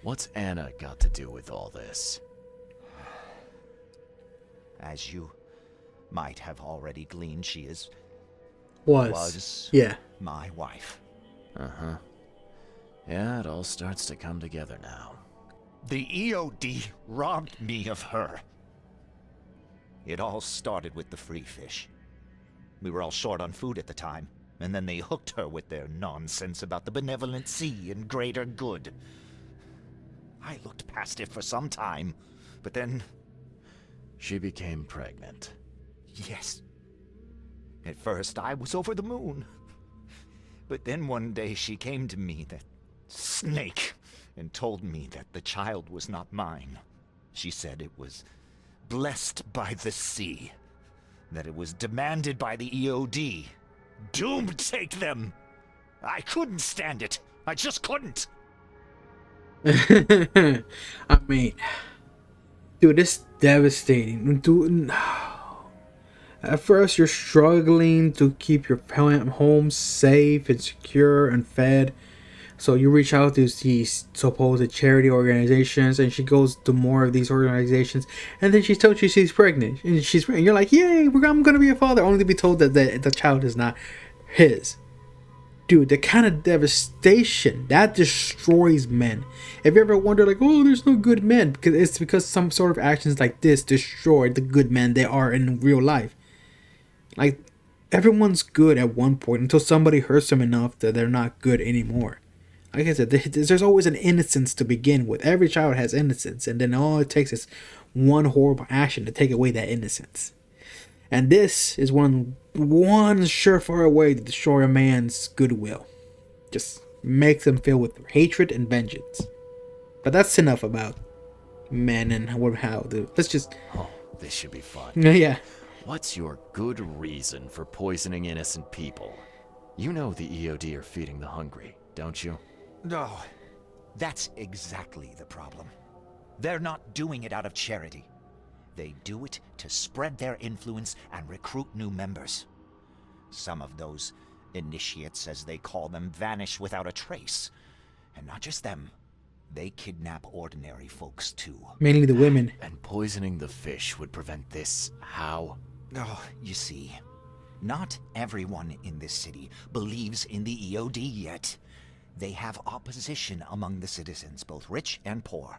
What's Anna got to do with all this? As you might have already gleaned, she is Was. Yeah. my wife. Uh-huh. Yeah, it all starts to come together now. The EOD robbed me of her. It all started with the free fish. We were all short on food at the time, and then they hooked her with their nonsense about the benevolent sea and greater good. I looked past it for some time, but then... She became pregnant. Yes. At first, I was over the moon. But then one day she came to me, that snake, and told me that the child was not mine. She said it was blessed by the sea, that it was demanded by the EOD. Doomed take them! I couldn't stand it. I just couldn't. I mean, dude, it's devastating. Dude, at first you're struggling to keep your home safe and secure and fed. So you reach out to these supposed charity organizations, and she goes to more of these organizations, and then she's told you she's pregnant, and you're like, yay, I'm gonna be a father, only to be told that the child is not his. Dude, the kind of devastation that destroys men. Have you ever wondered, like, oh, there's no good men? Because some sort of actions like this destroy the good men they are in real life. Like, everyone's good at one point until somebody hurts them enough that they're not good anymore. Like I said, there's always an innocence to begin with. Every child has innocence, and then all it takes is one horrible action to take away that innocence. And this is one surefire way to destroy a man's goodwill. Just makes them filled with hatred and vengeance. But that's enough about men and how. Let's just... Oh, this should be fun. Yeah. What's your good reason for poisoning innocent people? You know the EOD are feeding the hungry, don't you? No, that's exactly the problem. They're not doing it out of charity. They do it to spread their influence and recruit new members. Some of those initiates, as they call them, vanish without a trace. And not just them. They kidnap ordinary folks, too. Mainly the women. And poisoning the fish would prevent this. How? Oh, you see, not everyone in this city believes in the EOD yet. They have opposition among the citizens, both rich and poor.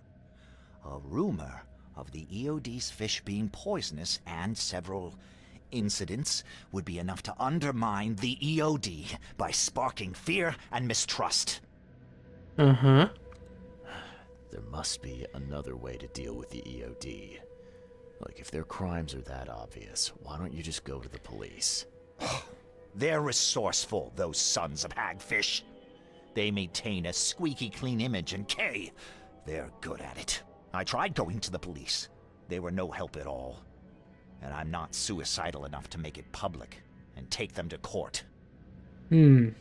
A rumor of the EOD's fish being poisonous and several incidents would be enough to undermine the EOD by sparking fear and mistrust. Uh-huh. There must be another way to deal with the EOD. Like, if their crimes are that obvious, why don't you just go to the police? They're resourceful, those sons of hagfish. They maintain a squeaky clean image, and they're good at it. I tried going to the police. They were no help at all. And I'm not suicidal enough to make it public and take them to court. What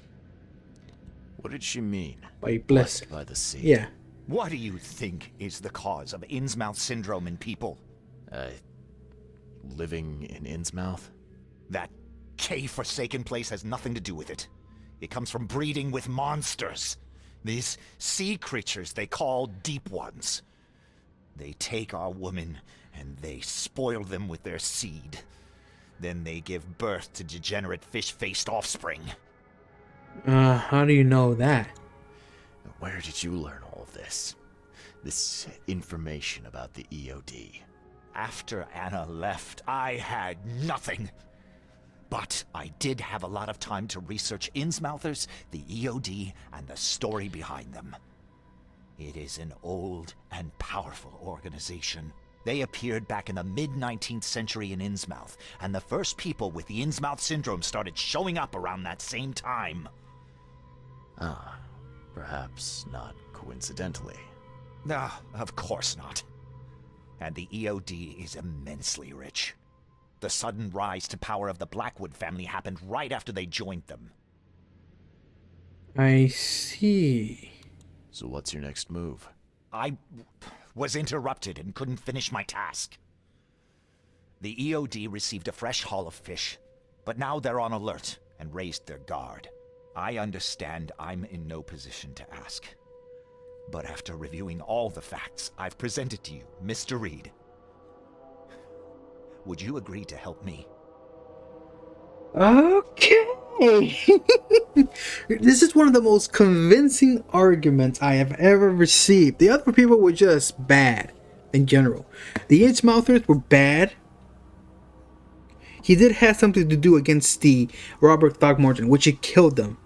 did she mean? By blessed by the sea. Yeah. What do you think is the cause of Innsmouth syndrome in people? Living in Innsmouth? That K-forsaken place has nothing to do with it. It comes from breeding with monsters. These sea creatures they call Deep Ones. They take our women and they spoil them with their seed. Then they give birth to degenerate fish-faced offspring. How do you know that? Where did you learn all of this? This information about the EOD? After Anna left, I had nothing. But I did have a lot of time to research Innsmouthers, the EOD, and the story behind them. It is an old and powerful organization. They appeared back in the mid-19th century in Innsmouth, and the first people with the Innsmouth syndrome started showing up around that same time. Ah, perhaps not coincidentally. No, of course not. And the EOD is immensely rich. The sudden rise to power of the Blackwood family happened right after they joined them. I see. So what's your next move? I was interrupted and couldn't finish my task. The EOD received a fresh haul of fish, but now they're on alert and raised their guard. I understand I'm in no position to ask. But after reviewing all the facts I've presented to you, Mr. Reed, would you agree to help me? Okay. This is one of the most convincing arguments I have ever received. The other people were just bad in general. The Inchmouthers were bad. He did have something to do against the Robert Throckmorton, which it killed them.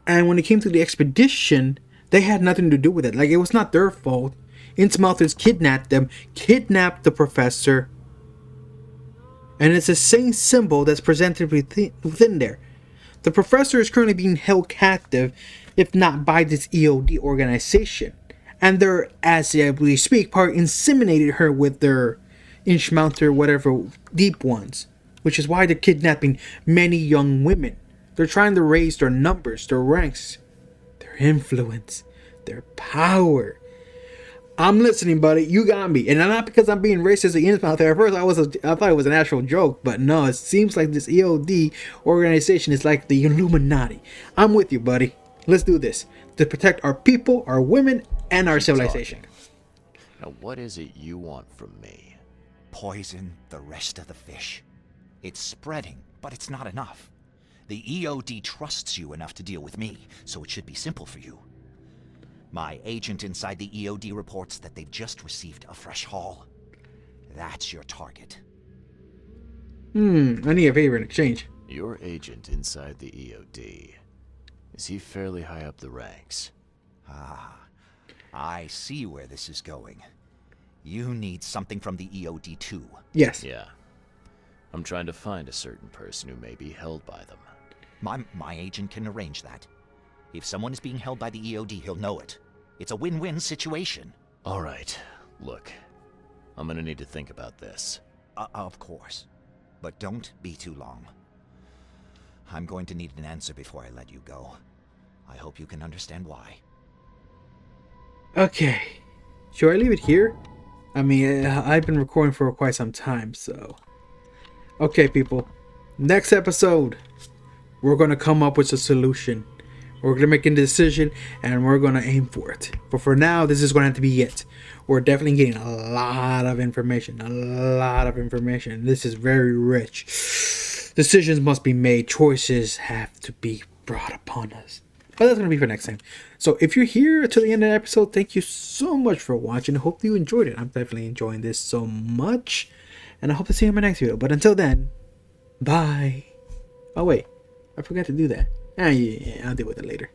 And when it came to the expedition, they had nothing to do with it. Like, it was not their fault. Inchmouthers kidnapped them, kidnapped the professor. And it's the same symbol that's presented within there. The professor is currently being held captive, if not by this EOD organization. And they're, as we speak, part inseminated her with their Inchmouther, whatever, deep ones. Which is why they're kidnapping many young women. They're trying to raise their numbers, their ranks, their influence, their power. I'm listening, buddy. You got me. And not because I'm being racist against out there. At first, I thought it was an actual joke. But no, it seems like this EOD organization is like the Illuminati. I'm with you, buddy. Let's do this. To protect our people, our women, and our civilization. Now, what is it you want from me? Poison the rest of the fish. It's spreading, but it's not enough. The EOD trusts you enough to deal with me, so it should be simple for you. My agent inside the EOD reports that they've just received a fresh haul. That's your target. I need a favor in exchange. Your agent inside the EOD. Is he fairly high up the ranks? Ah, I see where this is going. You need something from the EOD too. Yes. Yeah. I'm trying to find a certain person who may be held by them. My agent can arrange that. If someone is being held by the EOD, he'll know it. It's a win-win situation. All right. Look, I'm gonna need to think about this. Of course. But don't be too long. I'm going to need an answer before I let you go. I hope you can understand why. Okay. Should I leave it here? I mean, I've been recording for quite some time, so... Okay, people. Next episode, we're going to come up with a solution. We're going to make a decision, and we're going to aim for it. But for now, this is going to have to be it. We're definitely getting a lot of information. A lot of information. This is very rich. Decisions must be made. Choices have to be brought upon us. But that's going to be for next time. So if you're here to the end of the episode, thank you so much for watching. I hope you enjoyed it. I'm definitely enjoying this so much. And I hope to see you in my next video. But until then, bye. Oh, wait. I forgot to do that. Yeah, I'll deal with it later.